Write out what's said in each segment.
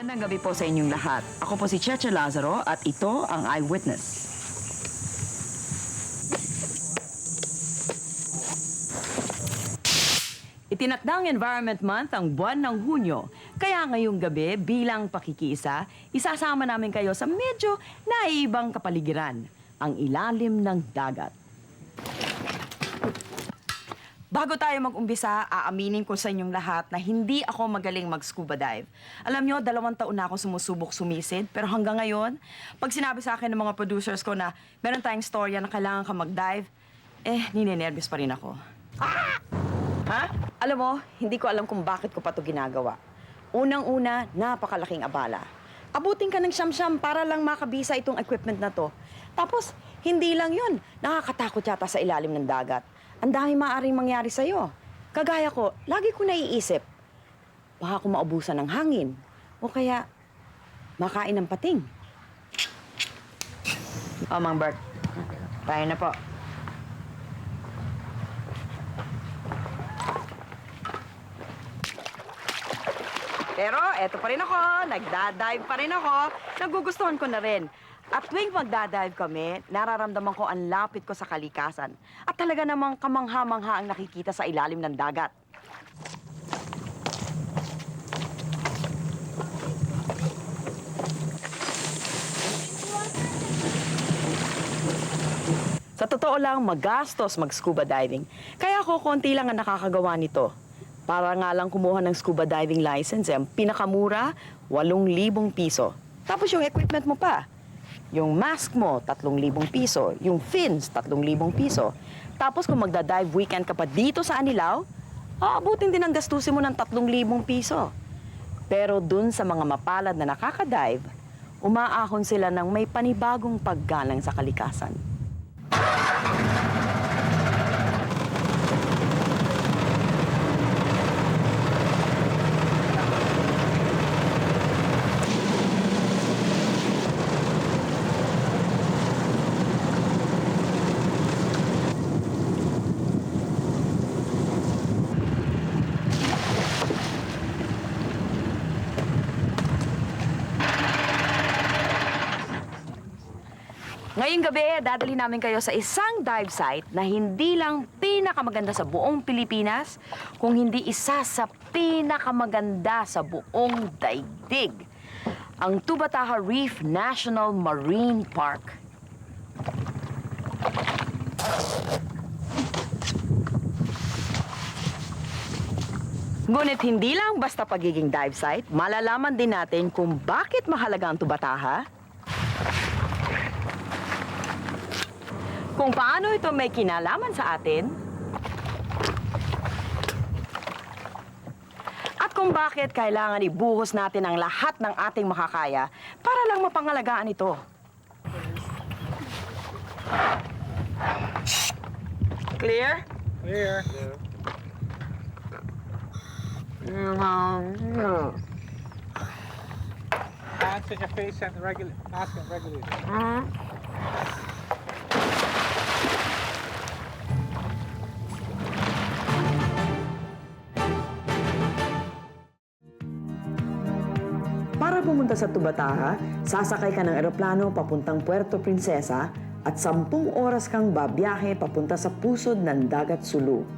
Magandang gabi po sa inyong lahat. Ako po si Cheche Lazaro at ito ang Eyewitness. Itinakdang Environment Month ang buwan ng Hunyo. Kaya ngayong gabi, bilang pakikiisa, isasama namin kayo sa medyo naiibang kapaligiran, ang ilalim ng dagat. Bago tayo mag-umpisa, aaminin ko sa inyong lahat na hindi ako magaling mag-scuba dive. Alam nyo, 2 taon na ako sumusubok sumisid, pero hanggang ngayon, pag sinabi sa akin ng mga producers ko na meron tayong storya na kailangan ka mag-dive, ninenervous pa rin ako. Ha? Alam mo, hindi ko alam kung bakit ko pa ito ginagawa. Unang-una, napakalaking abala. Abutin ka ng siyam-siyam para lang makabisa itong equipment na to. Tapos, hindi lang yun. Nakakatakot yata sa ilalim ng dagat. Ang dami maaaring mangyari sa'yo. Kagaya ko, lagi ko naiisip, baka ako maubusan ng hangin. O kaya, makain ng pating. Mang Bert, tayo na po. Pero eto pa rin ako, nagdadive pa rin ako. Nagugustuhan ko na rin. At tuwing magdadive kami, nararamdaman ko ang lapit ko sa kalikasan. At talaga namang kamangha-mangha ang nakikita sa ilalim ng dagat. Sa totoo lang, magastos mag-scuba diving. Kaya ako konti lang ang nakakagawa nito. Para nga lang kumuha ng scuba diving license, ang pinakamura, 8,000 piso. Tapos yung equipment mo pa. Yung mask mo, 3,000 piso. Yung fins, 3,000 piso. Tapos kung magda-dive weekend ka pa dito sa Anilao, aabutin din ang gastusin mo ng 3,000 piso. Pero dun sa mga mapalad na nakaka-dive, umaahon sila ng may panibagong paggalang sa kalikasan. Ngayong gabi, dadali namin kayo sa isang dive site na hindi lang pinakamaganda sa buong Pilipinas, kung hindi isa sa pinakamaganda sa buong daigdig. Ang Tubataha Reef National Marine Park. Ngunit hindi lang basta pagiging dive site, malalaman din natin kung bakit mahalaga ang Tubataha, kung paano ito may kinalaman sa atin, at kung bakit kailangan ibuhos natin ang lahat ng ating makakaya para lang mapangalagaan ito. Clear? Clear. Hands in your face and mask and regulate. Para pumunta sa Tubataha, sasakay ka ng eroplano papuntang Puerto Princesa at 10 oras kang babiyahe papunta sa pusod ng Dagat Sulu.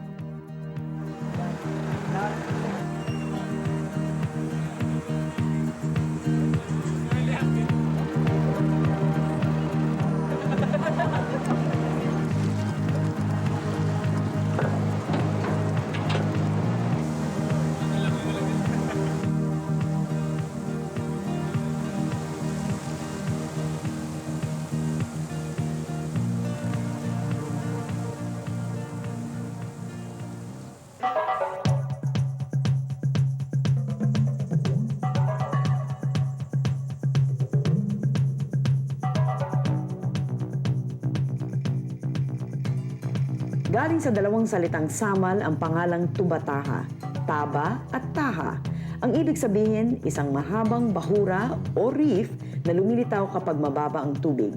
Galing sa dalawang salitang samal ang pangalang Tubataha, taba at taha. Ang ibig sabihin, isang mahabang bahura o reef na lumilitaw kapag mababa ang tubig.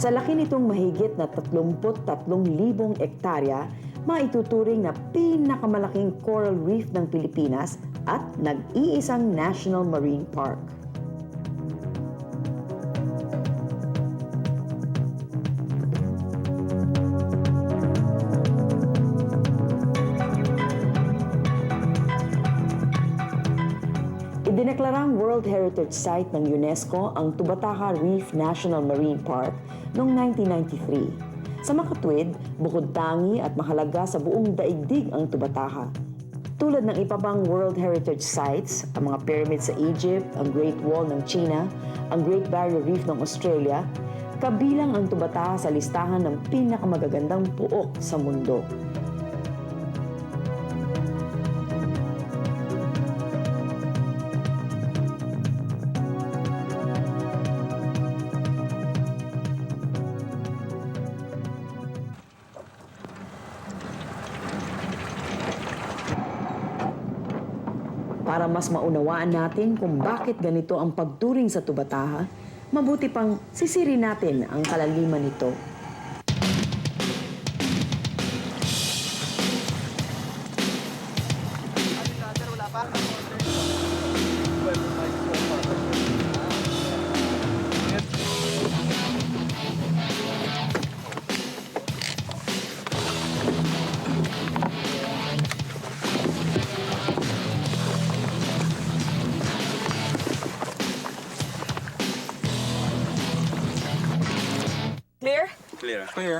Sa laki nitong mahigit na 33,000 ektarya, maituturing na pinakamalaking coral reef ng Pilipinas at nag-iisang National Marine Park. Idineklarang World Heritage Site ng UNESCO ang Tubataha Reef National Marine Park noong 1993. Sa makatwid, bukod tangi at mahalaga sa buong daigdig ang Tubataha. Tulad ng iba pang World Heritage Sites, ang mga pyramids sa Egypt, ang Great Wall ng China, ang Great Barrier Reef ng Australia, kabilang ang Tubataha sa listahan ng pinakamagagandang puok sa mundo. Para mas maunawaan natin kung bakit ganito ang pagturing sa Tubataha, mabuti pang sisirin natin ang kalaliman nito. Clear? Clear. Clear.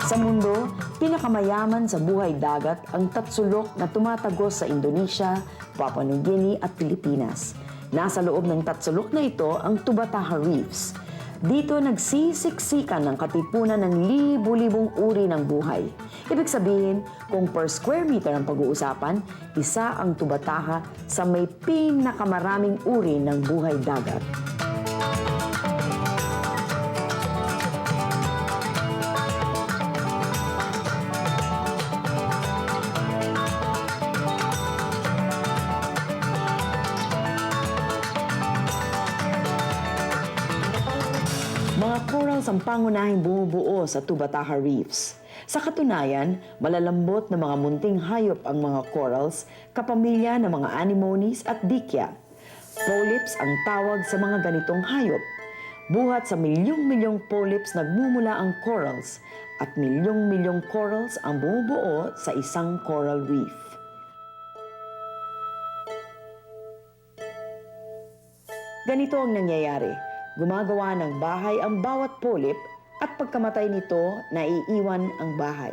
Sa mundo, pinakamayaman sa buhay dagat ang tatsulok na tumatagos sa Indonesia, Papua New Guinea at Pilipinas. Nasa loob ng tatsulok na ito ang Tubataha Reefs. Dito nagsisiksikan ng katipunan ng libu-libong uri ng buhay. Ibig sabihin, kung per square meter ang pag-uusapan, isa ang Tubataha sa may pinakamaraming uri ng buhay dagat. Mga corals ang pangunahing bumubuo sa Tubataha Reefs. Sa katunayan, malalambot na mga munting hayop ang mga corals, kapamilya ng mga anemones at dikya. Polyps ang tawag sa mga ganitong hayop. Buhat sa milyong-milyong polyps nagmumula ang corals at milyong-milyong corals ang bumubuo sa isang coral reef. Ganito ang nangyayari. Gumagawa ng bahay ang bawat polyp at pagkamatay nito, naiiwan ang bahay.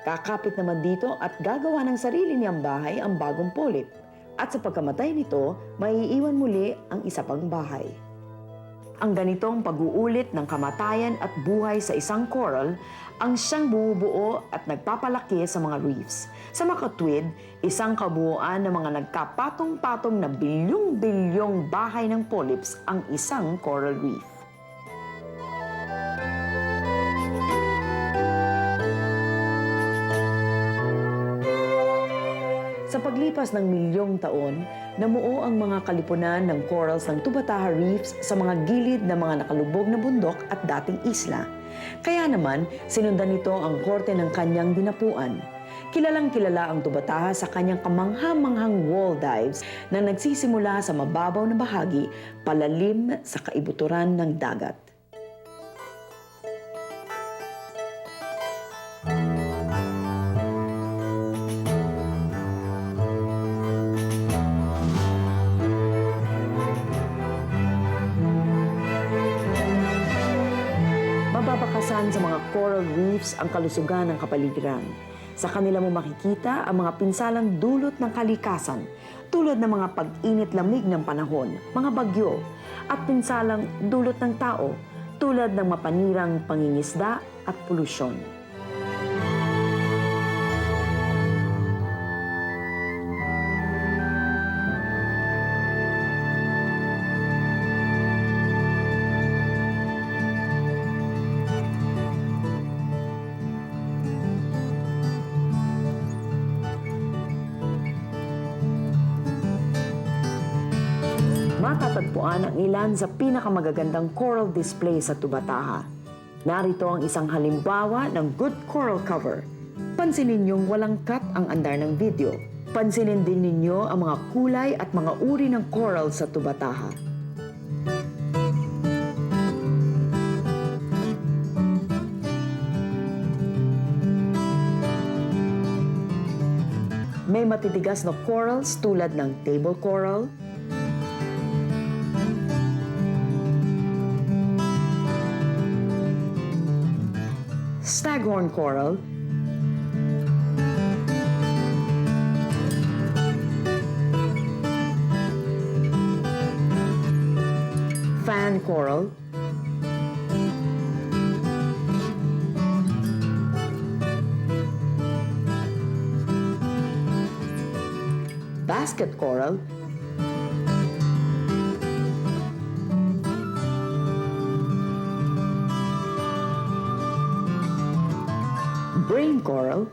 Kakapit naman dito at gagawa ng sarili niyang bahay ang bagong polyp. At sa pagkamatay nito, maiiwan muli ang isa pang bahay. Ang ganitong pag-uulit ng kamatayan at buhay sa isang coral ang siyang bumubuo at nagpapalaki sa mga reefs. Sa makatwid, isang kabuuan ng mga nagkapatong-patong na bilyong-bilyong bahay ng polyps ang isang coral reef. Sa paglipas ng milyong taon, namuo ang mga kalipunan ng corals ng Tubataha Reefs sa mga gilid ng mga nakalubog na bundok at dating isla. Kaya naman, sinundan nito ang korte ng kanyang dinapuan. Kilalang-kilala ang Tubataha sa kanyang kamangha-manghang wall dives na nagsisimula sa mababaw na bahagi palalim sa kaibuturan ng dagat. Mababakasan sa mga coral reefs ang kalusugan ng kapaligiran. Sa kanila mo makikita ang mga pinsalang dulot ng kalikasan, tulad ng mga pag-init-lamig ng panahon, mga bagyo, at pinsalang dulot ng tao, tulad ng mapanirang pangingisda at polusyon. matatagpuan ang ilan sa pinakamagagandang coral display sa Tubataha. Narito ang isang halimbawa ng good coral cover. Pansinin niyong walang cut ang andar ng video. Pansinin din ninyo ang mga kulay at mga uri ng coral sa Tubataha. May matitigas na corals tulad ng table coral, staghorn coral, fan coral, basket coral, brain coral,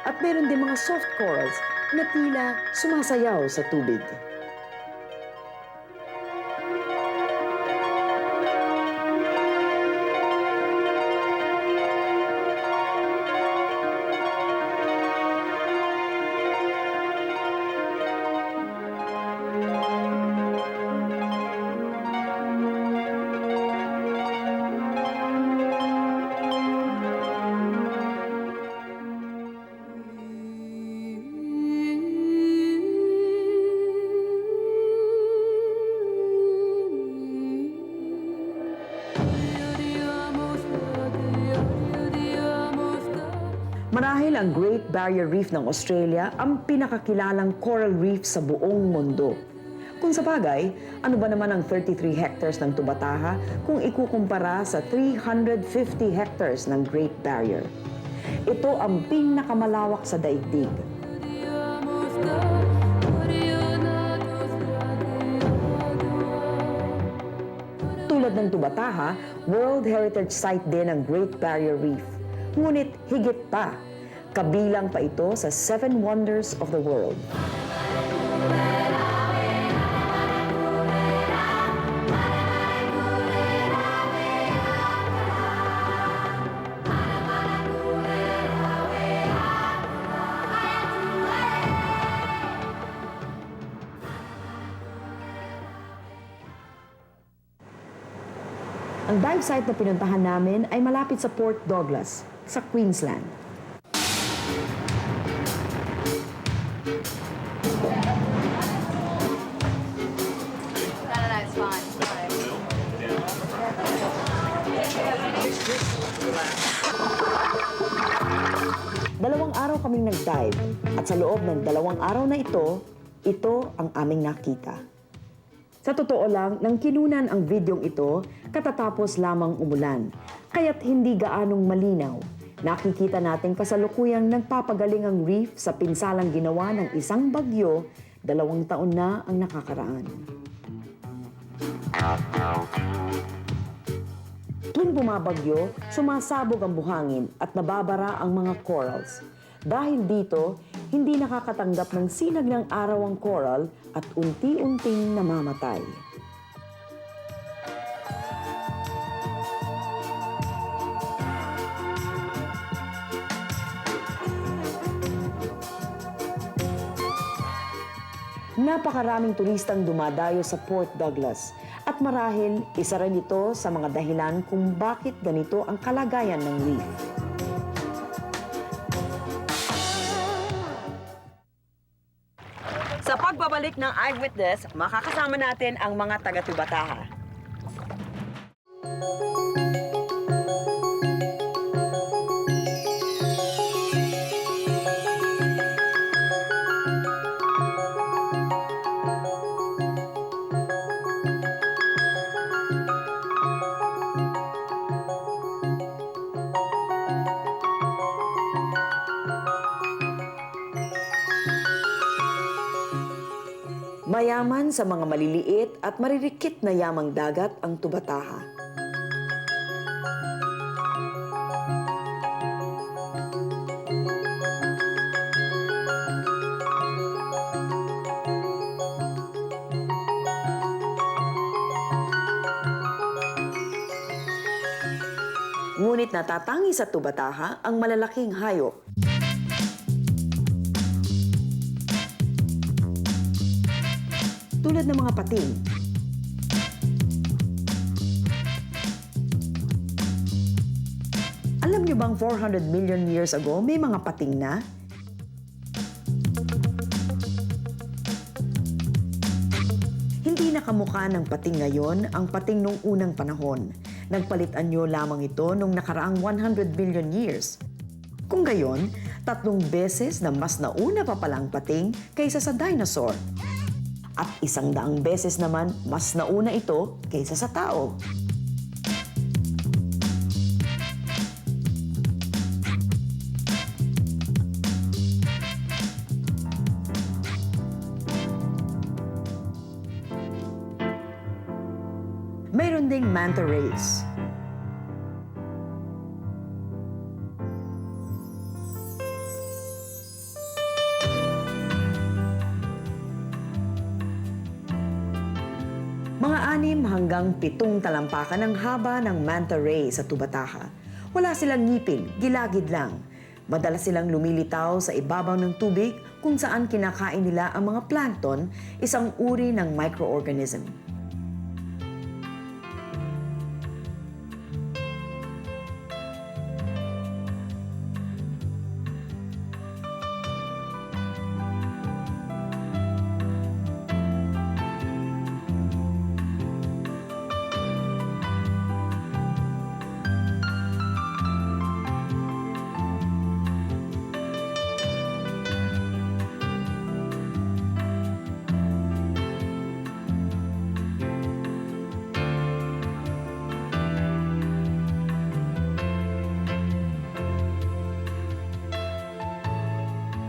at meron din mga soft corals na tila sumasayaw sa tubig. Marahil ang Great Barrier Reef ng Australia ang pinakakilalang coral reef sa buong mundo. Kung sa bagay, ano ba naman ang 33 hectares ng Tubataha kung ikukumpara sa 350 hectares ng Great Barrier? Ito ang pinakamalawak sa daigdig. Tulad ng Tubataha, World Heritage Site din ang Great Barrier Reef. Ngunit higit pa, kabilang pa ito sa 7 Wonders of the World. Ang dive site na pinuntahan namin ay malapit sa Port Douglas, sa Queensland. It's fine. Dalawang araw kaming nag-dive at sa loob ng 2 araw na ito ang aming nakita. Sa totoo lang, nang kinunan ang videong ito, katatapos lamang umulan, kaya't hindi gaanong malinaw. Nakikita natin kasalukuyang nagpapagaling ang reef sa pinsalang ginawa ng isang bagyo, 2 taon na ang nakakaraan. Tuwing bumabagyo, sumasabog ang buhangin at nababara ang mga corals. Dahil dito, hindi nakakatanggap ng sinag ng araw ang coral at unti-unting namamatay. Napakaraming turistang dumadayo sa Port Douglas at marahil isa rin ito sa mga dahilan kung bakit ganito ang kalagayan ng reef. Sa pagbabalik ng Eyewitness, makakasama natin ang mga taga-Tubataha. Mayaman sa mga maliliit at maririkit na yamang dagat ang Tubataha. Ngunit natatangi sa Tubataha ang malalaking hayop. Tulad ng mga pating. Alam niyo bang 400 million years ago may mga pating na? Hindi nakamukha ng pating ngayon ang pating nung unang panahon. Nagpalit anyo lamang ito nung nakaraang 100 billion years. Kung gayon, 3 beses na mas nauna pa palang pating kaysa sa dinosaur. At 100 beses naman mas nauna ito kaysa sa tao. Mayroon ding manta rays. Mga 6 hanggang 7 talampakan ang haba ng manta ray sa Tubataha. Wala silang ngipin, gilagid lang. Madalas silang lumilitaw sa ibabaw ng tubig kung saan kinakain nila ang mga plankton, isang uri ng microorganism.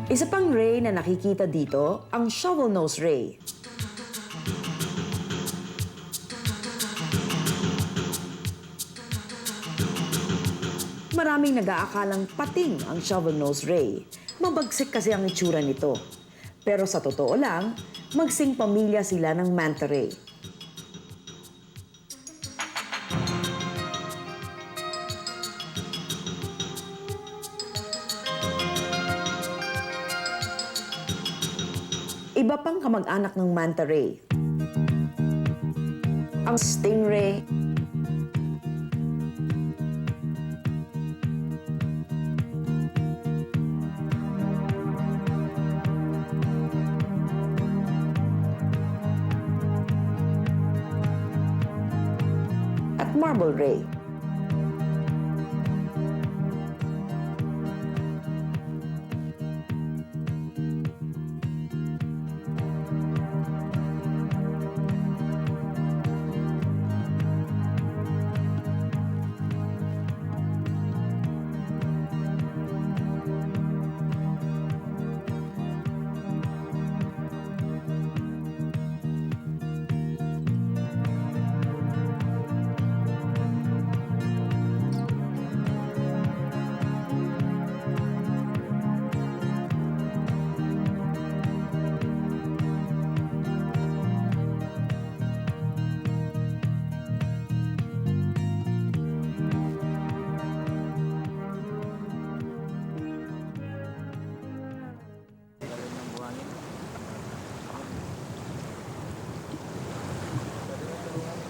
Isa pang ray na nakikita dito, ang shovel-nose ray. Maraming nag-aakalang pating ang shovel-nose ray. Mabagsik kasi ang itsura nito. Pero sa totoo lang, magsing pamilya sila ng manta ray. Iba pang kamag-anak ng manta ray. Ang stingray, at marble ray.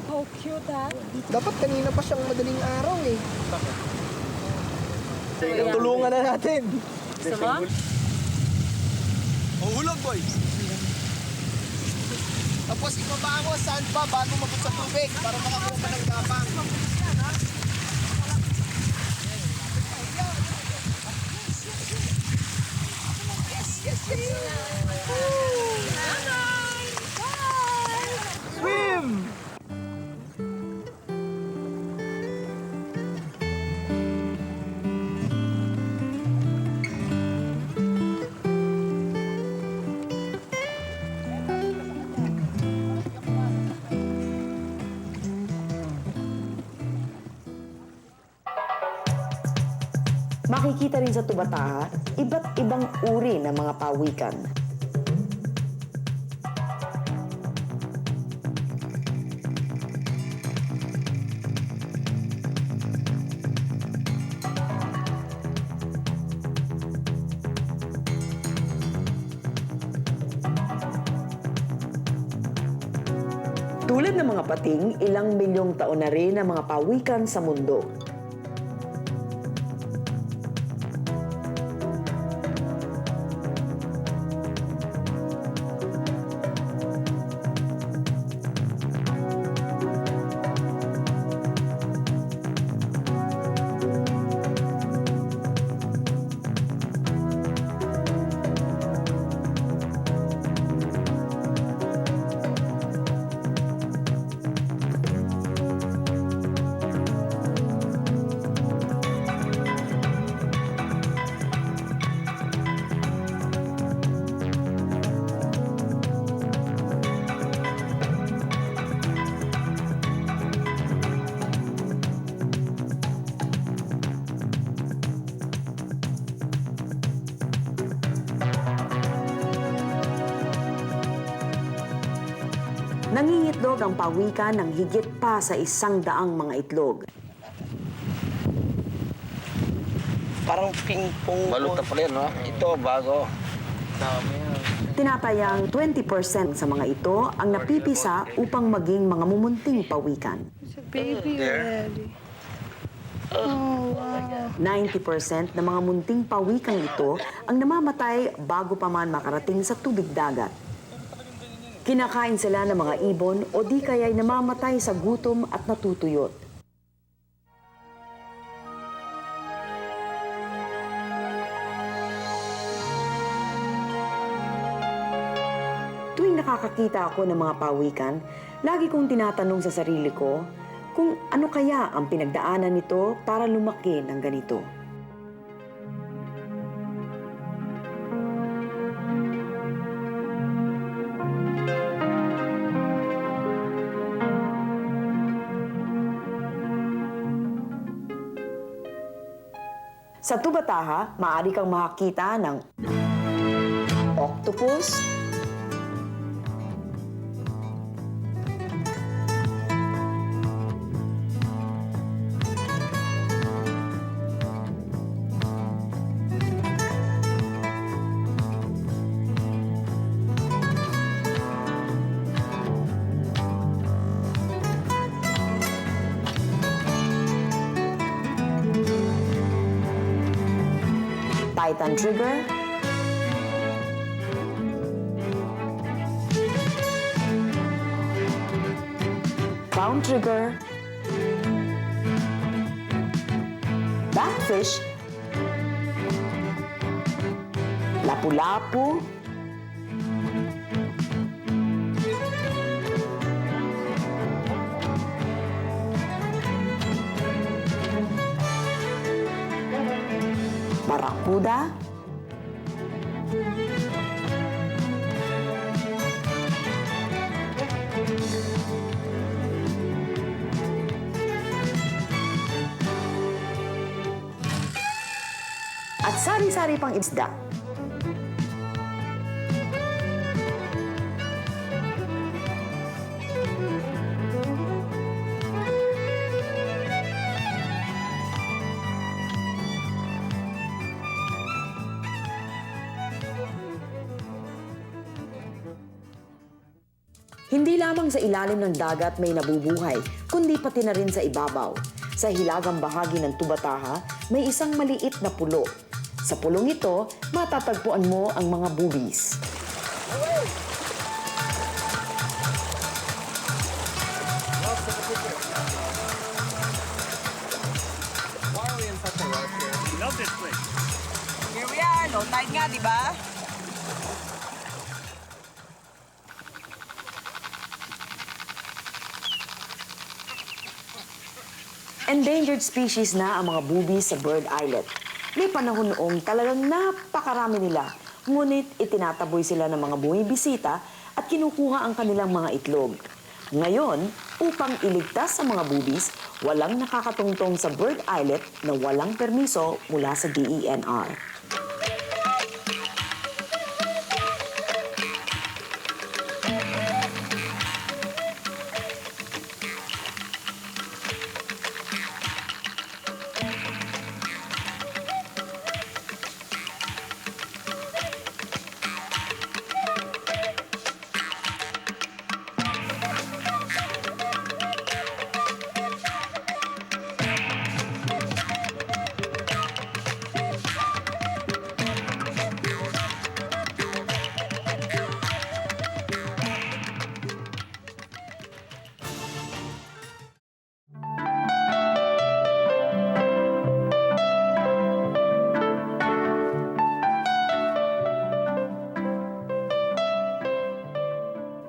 How cute, ha? Dapat kanina pa siyang madaling araw eh. Tulungan na natin. Gusto mo? Hulog boys! Tapos ibaba mo saan pa bago mabot sa tubig para makakuha pa ng gapang. Yes! Swim! Makikita rin sa Tubataha, iba't ibang uri ng mga pawikan. Tulad ng mga pating, ilang milyong taon na rin ang mga pawikan sa mundo. Nangingitlog ang pawikan ng higit pa sa 100 mga itlog. Parang ping-pong. Balot na pala yan, no? Ito, bago. Tinatayang 20% sa mga ito ang napipisa upang maging mga mumunting pawikan. Baby already. Oh, wow. 90% ng mga munting pawikang ito ang namamatay bago pa man makarating sa tubig dagat. Kinakain sila ng mga ibon o di kaya'y namamatay sa gutom at natutuyot. Tuwing nakakakita ako ng mga pawikan, lagi kong tinatanong sa sarili ko kung ano kaya ang pinagdaanan nito para lumaki ng ganito. Sa Tubataha, maaari kang makakita ng octopus, Titan trigger, crown trigger, backfish, lapu-lapu, barracuda, at sari-sari pang isda. Hindi lamang sa ilalim ng dagat may nabubuhay, kundi pati na rin sa ibabaw. Sa hilagang bahagi ng Tubataha, may isang maliit na pulo. Sa pulong ito, matatagpuan mo ang mga boobies. Here we are, low tide nga, di ba? Endangered species na ang mga boobies sa Bird Islet. May panahon noong talagang napakarami nila, ngunit itinataboy sila ng mga bumibisita at kinukuha ang kanilang mga itlog. Ngayon, upang iligtas sa mga boobies, walang nakakatungtong sa bird eyelet na walang permiso mula sa DENR.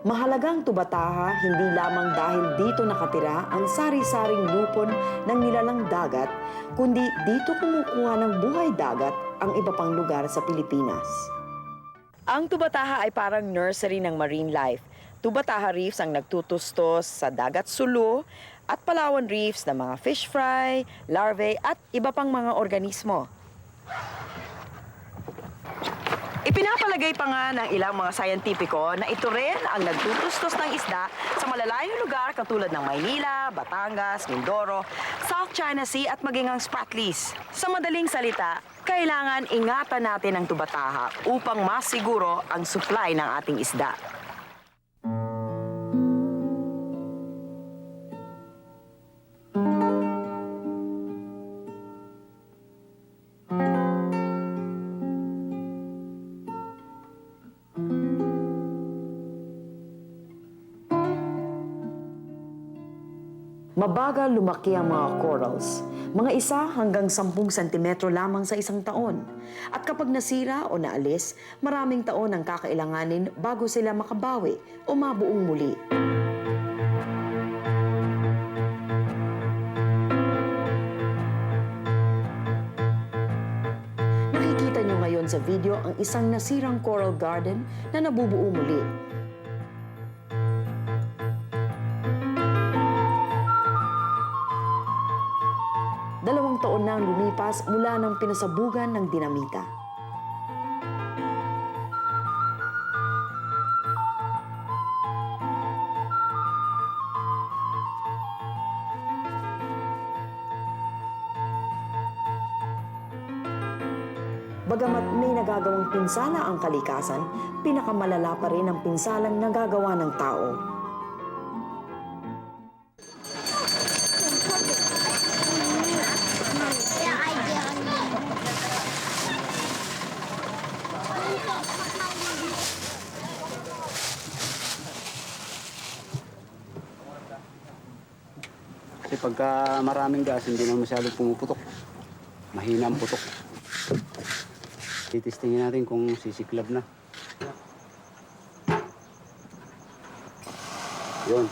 Mahalagang tubataha hindi lamang dahil dito nakatira ang sari-saring lupon ng nilalang dagat, kundi dito kumukuha ng buhay dagat ang iba pang lugar sa Pilipinas. Ang tubataha ay parang nursery ng marine life. Tubataha reefs ang nagtutustos sa dagat sulu at Palawan reefs ng mga fish fry, larvae at iba pang mga organismo. Ipinapalagay pa nga ng ilang mga sayantipiko na ito rin ang nagtutustos ng isda sa malalayong lugar katulad ng Maynila, Batangas, Mindoro, South China Sea at maging ang Spratlys. Sa madaling salita, kailangan ingatan natin ang tubataha upang mas siguro ang supply ng ating isda. Mabagal lumaki ang mga corals, mga 1 hanggang 10 sentimetro lamang sa isang taon. At kapag nasira o naalis, maraming taon ang kakailanganin bago sila makabawi o mabuong muli. Nakikita niyo ngayon sa video ang isang nasirang coral garden na nabubuo muli. Dalawang taon na ang lumipas mula ng pinasabugan ng dinamita. Bagamat may nagagawang pinsala ang kalikasan, pinakamalala pa rin ang pinsalang nagagawa ng tao. Kasi pagka maraming gas, hindi na masyadong pumuputok. Mahina ang putok. Titistingin natin kung sisiklab na. Yun.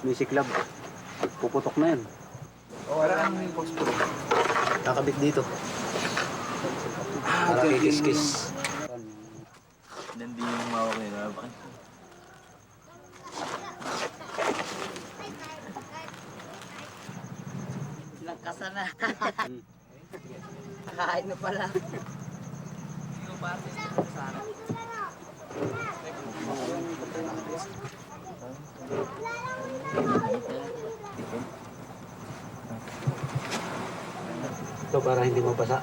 May siklab. Puputok na yun. Wala ang phosphor. Kakabit dito. Para kikis-kis. Nandun yung mawak nila. Nagkasa na. Nakain na pala. Ito para hindi mabasa.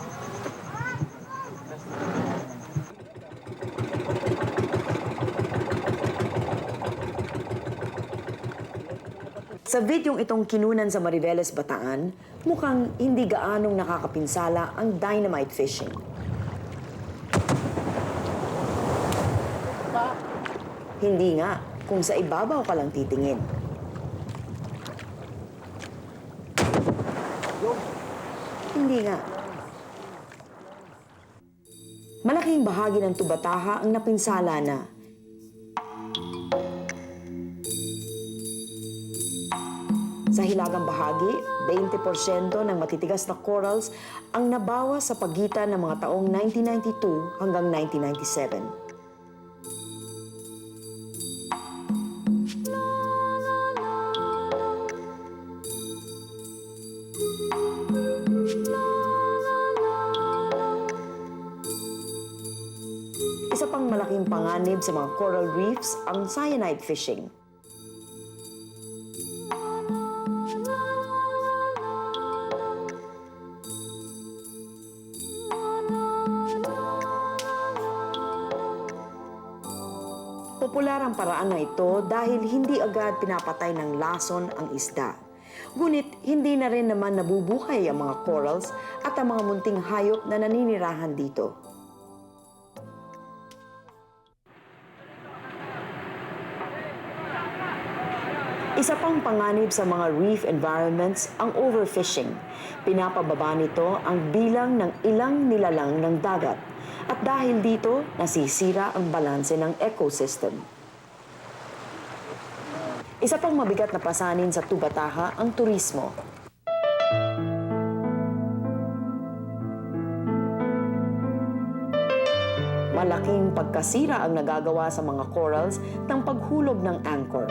Sa videong itong kinunan sa Mariveles, Bataan, mukhang hindi gaanong nakakapinsala ang dynamite fishing. Hindi nga kung sa ibabaw ka lang titingin. Hindi nga. Malaking bahagi ng tubataha ang napinsala na. Sa hilagang bahagi, 20% ng matitigas na corals ang nabawas sa pagitan ng mga taong 1992 hanggang 1997. Isa pang malaking panganib sa mga coral reefs ang cyanide fishing. Popular ang paraan na ito dahil hindi agad pinapatay ng lason ang isda. Ngunit hindi na rin naman nabubuhay ang mga corals at ang mga munting hayop na naninirahan dito. Isa pang panganib sa mga reef environments ang overfishing. Pinapababa nito ang bilang ng ilang nilalang ng dagat. At dahil dito, nasisira ang balanse ng ecosystem. Isa pang mabigat na pasanin sa Tubataha ang turismo. Malaking pagkasira ang nagagawa sa mga corals ng paghulog ng anchor.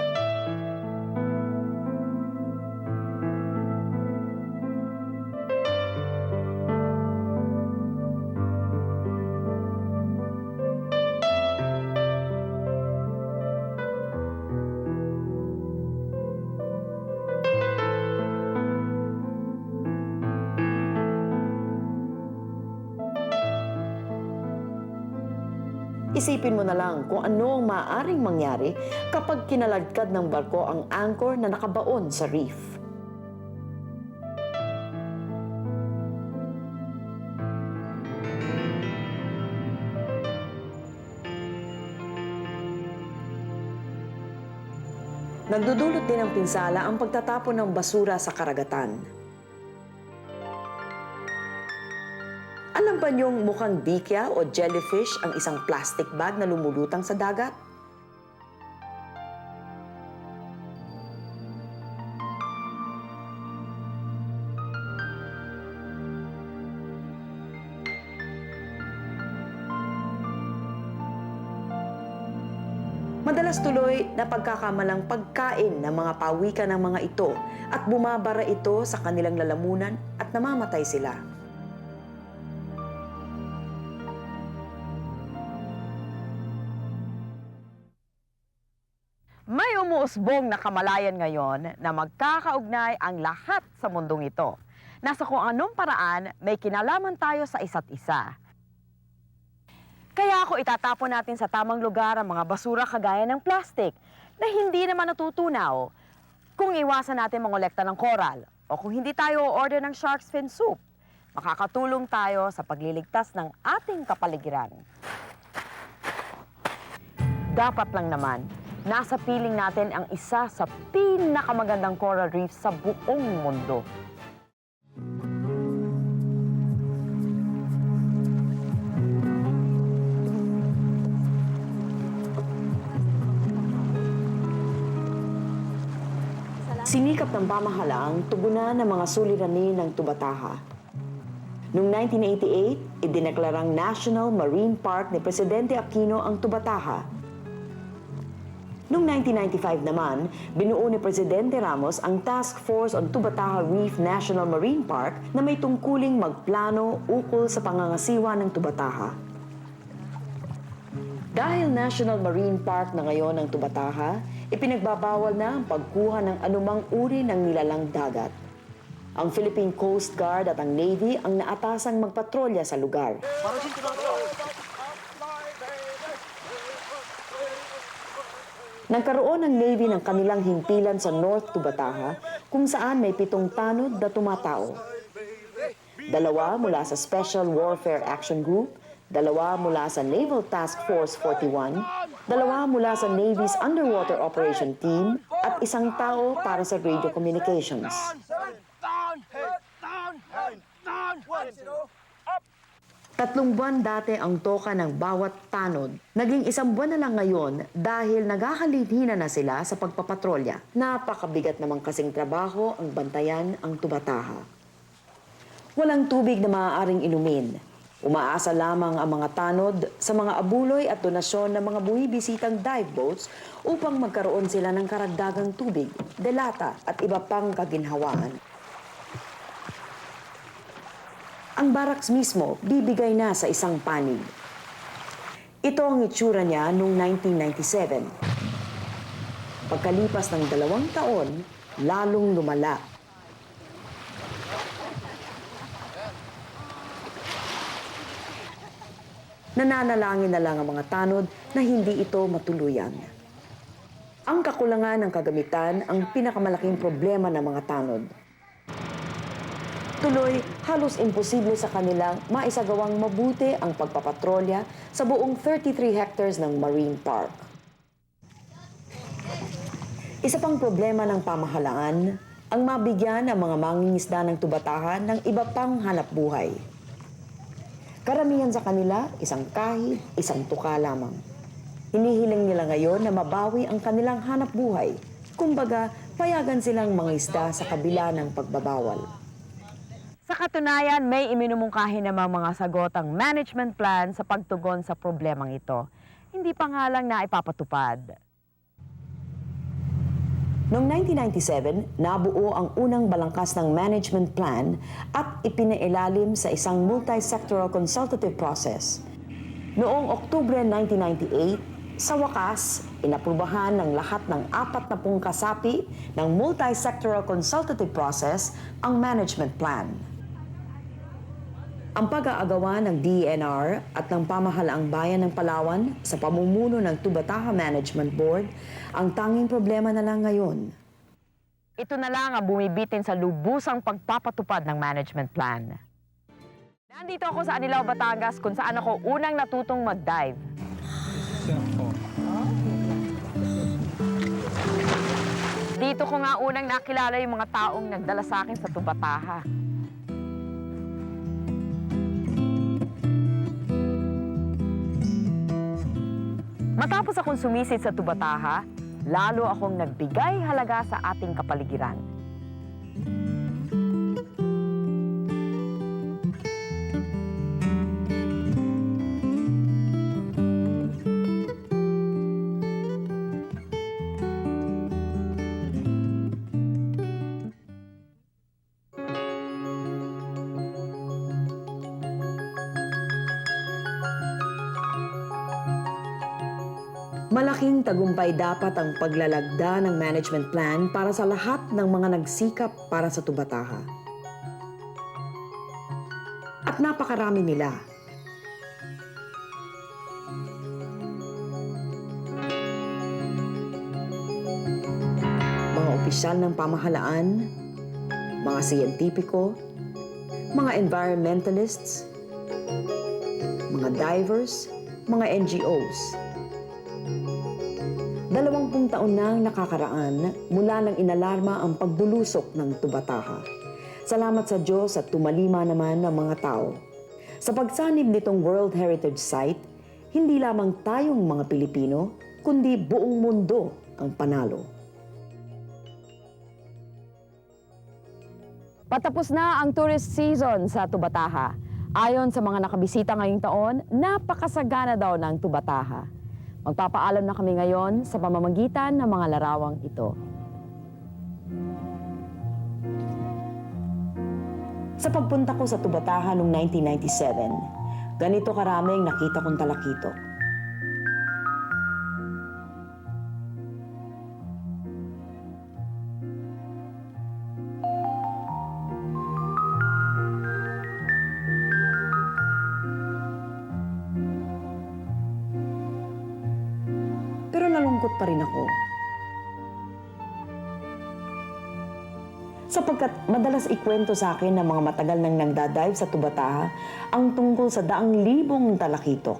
Isipin mo na lang kung ano ang maaaring mangyari kapag kinaladkad ng barko ang anchor na nakabaon sa reef. Nagdudulot din ng pinsala ang pagtatapon ng basura sa karagatan. Alam ba niyong mukhang dikya o jellyfish ang isang plastic bag na lumulutang sa dagat? Madalas tuloy na pagkakamalang pagkain ng mga pawikan ng mga ito at bumabara ito sa kanilang lalamunan at namamatay sila. May umuusbong na kamalayan ngayon na magkakaugnay ang lahat sa mundong ito. Nasa kung anong paraan may kinalaman tayo sa isa't isa. Kaya ako itatapon natin sa tamang lugar ang mga basura kagaya ng plastic na hindi naman natutunaw kung iwasan natin mangolekta ng coral o kung hindi tayo order ng shark's fin soup. Makakatulong tayo sa pagliligtas ng ating kapaligiran. Dapat lang naman, nasa piling natin ang isa sa pinakamagandang coral reef sa buong mundo. Sinikap ng pamahalaan tugunan ng mga suliranin ng Tubataha. Noong 1988, idineklarang National Marine Park ni Presidente Aquino ang Tubataha. Noong 1995 naman, binuo ni Presidente Ramos ang Task Force on Tubataha Reef National Marine Park na may tungkuling magplano ukol sa pangangasiwa ng Tubataha. Dahil National Marine Park na ngayon ang Tubataha, ipinagbabawal na ang pagkuha ng anumang uri ng nilalang dagat. Ang Philippine Coast Guard at ang Navy ang naatasang magpatrolya sa lugar. Nagkaroon ng Navy ng kanilang himpilan sa North Tubataha kung saan may 7 tanod na tumatao. 2 mula sa Special Warfare Action Group, 2 mula sa Naval Task Force 41, 2 mula sa Navy's Underwater Operation Team, at 1 tao para sa radio communications. 3 buwan dati ang toka ng bawat tanod. Naging 1 buwan na lang ngayon dahil nagkakalinhina na sila sa pagpapatrolya. Napakabigat naman kasing trabaho ang bantayan ang Tubataha. Walang tubig na maaaring inumin. Umaasa lamang ang mga tanod sa mga abuloy at donasyon ng mga buwibisitang dive boats upang magkaroon sila ng karagdagang tubig, delata at iba pang kaginhawaan. Ang barracks mismo bibigay na sa isang panig. Ito ang itsura niya noong 1997. Pagkalipas ng 2 taon, lalong lumala. Nananalangin na lang ang mga tanod na hindi ito matuluyan. Ang kakulangan ng kagamitan ang pinakamalaking problema ng mga tanod. Tuloy, halos imposible sa kanilang maisagawang mabuti ang pagpapatrolya sa buong 33 hectares ng Marine Park. Isa pang problema ng pamahalaan, ang mabigyan ng mga mangingisda ng tubatahan ng iba pang hanap buhay. Karamihan sa kanila, isang kahit, isang tuka lamang. Hinihiling nila ngayon na mabawi ang kanilang hanap buhay. Kumbaga, payagan silang mga isda sa kabila ng pagbabawal. Sa katunayan, may iminumungkahi namang mga sagot ang management plan sa pagtugon sa problemang ito. Hindi pa nga lang na ipapatupad. Noong 1997, nabuo ang unang balangkas ng management plan at ipinailalim sa isang multi-sectoral consultative process. Noong Oktubre 1998, sa wakas, inaprubahan ng lahat ng 40 kasapi ng multi-sectoral consultative process ang management plan. Ang pag-aagawa ng DENR at ng pamahalaang bayan ng Palawan sa pamumuno ng Tubataha Management Board ang tanging problema na lang ngayon. Ito na lang ang bumibitin sa lubusang pagpapatupad ng management plan. Nandito ako sa Anilao, Batangas kung saan ako unang natutong mag-dive. Simple. Dito ko nga unang nakilala yung mga taong nagdala sa akin sa Tubataha. Matapos akong sumisid sa Tubataha, lalo akong nagbigay halaga sa ating kapaligiran. Malaking tagumpay dapat ang paglalagda ng management plan para sa lahat ng mga nagsikap para sa Tubataha. At napakarami nila. Mga opisyal ng pamahalaan, mga siyentipiko, mga environmentalists, mga divers, mga NGOs. 20 taon nang nakakaraan mula nang inalarma ang pagbulusok ng Tubataha. Salamat sa Diyos at tumalima naman ng mga tao. Sa pagsanib nitong World Heritage Site, hindi lamang tayong mga Pilipino, kundi buong mundo ang panalo. Patapos na ang tourist season sa Tubataha. Ayon sa mga nakabisita ngayong taon, napakasagana daw ng Tubataha. Magpapaalam na kami ngayon sa pamamagitan ng mga larawang ito. Sa pagpunta ko sa Tubataha noong 1997, ganito karaming nakita kong talakito. Pero nalungkot pa rin ako. Sapagkat madalas ikwento sa akin ng mga matagal nang nagdadive sa Tubataha ang tungkol sa daang libong talakitok.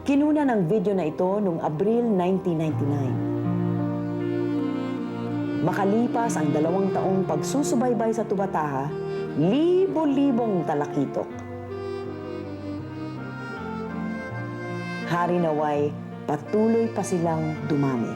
Kinuna ng video na ito noong Abril 1999. Makalipas ang 2 taong pagsusubaybay sa Tubataha, libo-libong talakitok. Hari naway, patuloy pa silang dumami.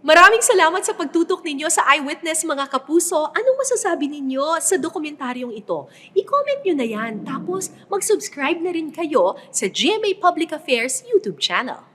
Maraming salamat sa pagtutok ninyo sa Eyewitness mga kapuso. Anong masasabi ninyo sa dokumentaryong ito? I-comment nyo na yan. Tapos mag-subscribe na rin kayo sa GMA Public Affairs YouTube channel.